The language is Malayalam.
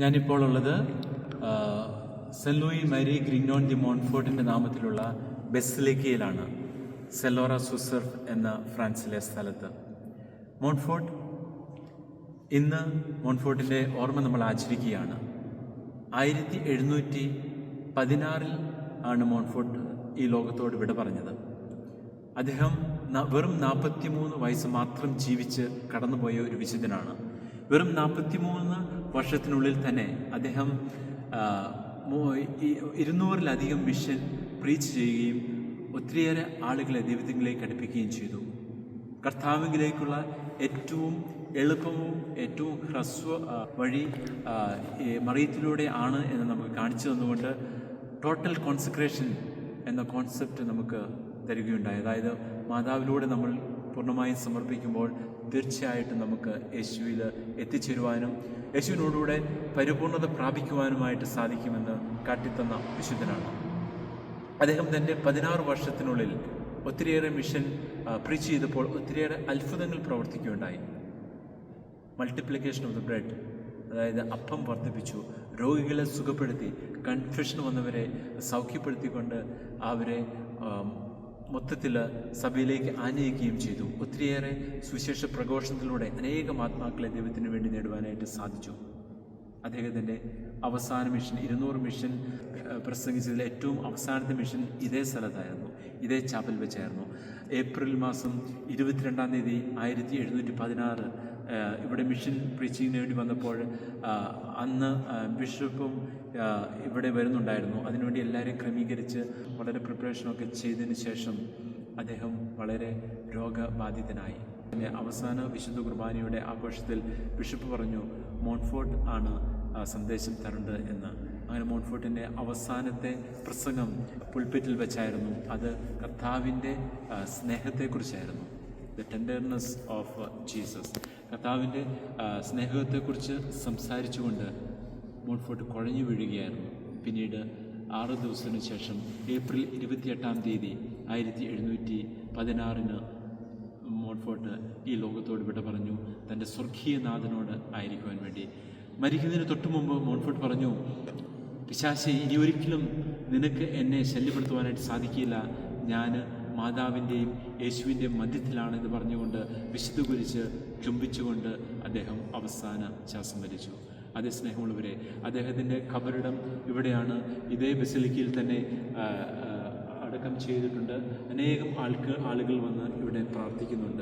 ഞാനിപ്പോൾ ഉള്ളത് സെന്റ് ലൂയി മേരി ഗ്രിഗ്നോൺ ദി മോൺഫോർട്ടിൻ്റെ നാമത്തിലുള്ള ബെസിലിക്കയിലാണ്. സെല്ലോറ സുസർഫ് എന്ന ഫ്രാൻസിലെ സ്ഥലത്ത്. മോൺഫോർട്ട്, ഇന്ന് മോൺഫോർട്ടിൻ്റെ ഓർമ്മ നമ്മൾ ആചരിക്കുകയാണ്. 1716 ആണ് മോൺഫോർട്ട് ഈ ലോകത്തോട് വിട പറഞ്ഞത്. അദ്ദേഹം വെറും 43 വയസ്സ് മാത്രം ജീവിച്ച് കടന്നുപോയ ഒരു വിശുദ്ധനാണ്. വെറും 43 വർഷത്തിനുള്ളിൽ തന്നെ അദ്ദേഹം 200-ലധികം മിഷൻ പ്രീച്ച് ചെയ്യുകയും ഒത്തിരിയേറെ ആളുകളെ ദൈവത്തിലേക്ക് അടുപ്പിക്കുകയും ചെയ്തു. കർത്താവിലേക്കുള്ള ഏറ്റവും എളുപ്പവും ഏറ്റവും ഹ്രസ്വ വഴി മറിയത്തിലൂടെ ആണ് എന്ന് നമുക്ക് കാണിച്ചു തന്നുകൊണ്ട് ടോട്ടൽ കോൺസെക്രേഷൻ എന്ന കോൺസെപ്റ്റ് നമുക്ക് തരികയുണ്ടായി. അതായത് മാതാവിലൂടെ നമ്മൾ പൂർണ്ണമായും സമർപ്പിക്കുമ്പോൾ തീർച്ചയായിട്ടും നമുക്ക് യേശുവിൽ എത്തിച്ചേരുവാനും യേശുവിനോടുകൂടെ പരിപൂർണത പ്രാപിക്കുവാനുമായിട്ട് സാധിക്കുമെന്ന് കാട്ടിത്തന്ന വിശുദ്ധനാണ്. അദ്ദേഹം തൻ്റെ 16 വർഷത്തിനുള്ളിൽ ഒത്തിരിയേറെ മിഷൻ പ്രീച്ച് ചെയ്തപ്പോൾ ഒത്തിരിയേറെ അത്ഭുതങ്ങൾ പ്രവർത്തിക്കുകയുണ്ടായി. മൾട്ടിപ്ലിക്കേഷൻ ഓഫ് ദ ബ്രെഡ്, അതായത് അപ്പം വർദ്ധിപ്പിച്ചു, രോഗികളെ സുഖപ്പെടുത്തി, കൺഫ്യൂഷൻ വന്നവരെ സൗഖ്യപ്പെടുത്തിക്കൊണ്ട് അവരെ മൊത്തത്തിൽ സഭയിലേക്ക് ആനയിക്കുകയും ചെയ്തു. ഒത്തിരിയേറെ സുവിശേഷ പ്രഘോഷണത്തിലൂടെ അനേകം ആത്മാക്കളെ ദൈവത്തിന് വേണ്ടി നേടുവാനായിട്ട് സാധിച്ചു. അദ്ദേഹത്തിൻ്റെ അവസാന മിഷൻ 200 മിഷൻ പ്രസംഗിച്ചതിൽ ഏറ്റവും അവസാനത്തെ മിഷൻ ഇതേ സ്ഥലത്തായിരുന്നു, ഇതേ ചാപ്പൽ വെച്ചായിരുന്നു. ഏപ്രിൽ മാസം 22-ാം തീയതി 1716 ഇവിടെ മിഷൻ പ്രീച്ചിങ്ങിന് വേണ്ടി വന്നപ്പോൾ അന്ന് ബിഷപ്പും ഇവിടെ വരുന്നുണ്ടായിരുന്നു. അതിനുവേണ്ടി എല്ലാവരെയും ക്രമീകരിച്ച് വളരെ പ്രിപ്പറേഷനൊക്കെ ചെയ്തതിന് ശേഷം അദ്ദേഹം വളരെ രോഗബാധിതനായി. പിന്നെ അവസാന വിശുദ്ധ കുർബാനയുടെ ആഘോഷത്തിൽ ബിഷപ്പ് പറഞ്ഞു, മോൺഫോർട്ട് ആണ് സന്ദേശം തരേണ്ടത് എന്ന്. അങ്ങനെ മോൺഫോർട്ടിൻ്റെ അവസാനത്തെ പ്രസംഗം പുൾപിറ്റിൽ വെച്ചായിരുന്നു. അത് കർത്താവിൻ്റെ സ്നേഹത്തെക്കുറിച്ചായിരുന്നു. ദ ടെൻഡർനെസ് ഓഫ് ജീസസ്, കർത്താവിൻ്റെ സ്നേഹത്തെക്കുറിച്ച് സംസാരിച്ചുകൊണ്ട് മോൺഫോർട്ട് കുഴഞ്ഞു വീഴുകയായിരുന്നു. പിന്നീട് 6 ദിവസത്തിന് ശേഷം ഏപ്രിൽ 28-ാം തീയതി 1716 മോൺഫോർട്ട് ഈ ലോകത്തോട് വിട പറഞ്ഞു, തൻ്റെ സ്വർഗീയനാഥനോട് ആയിരിക്കുവാൻ വേണ്ടി. മരിക്കുന്നതിന് തൊട്ടു മുമ്പ് മോൺഫോർട്ട് പറഞ്ഞു, പിശാചേ, ഇനി ഒരിക്കലും നിനക്ക് എന്നെ ശല്യപ്പെടുത്തുവാനായിട്ട് സാധിക്കില്ല, ഞാൻ മാതാവിൻ്റെയും യേശുവിൻ്റെയും മധ്യത്തിലാണെന്ന് പറഞ്ഞുകൊണ്ട് വിശുദ്ധ കുരിശ് ചുംബിച്ചുകൊണ്ട് അദ്ദേഹം അവസാന ശ്വാസം വലിച്ചു. അതേ സ്നേഹമുള്ളവരെ, അദ്ദേഹത്തിൻ്റെ ഖബറിടം ഇവിടെയാണ്. ഇതേ ബസിലിക്കയിൽ തന്നെ അടക്കം ചെയ്തിട്ടുണ്ട്. അനേകം ആളുകൾ വന്ന് ഇവിടെ പ്രാർത്ഥിക്കുന്നുണ്ട്.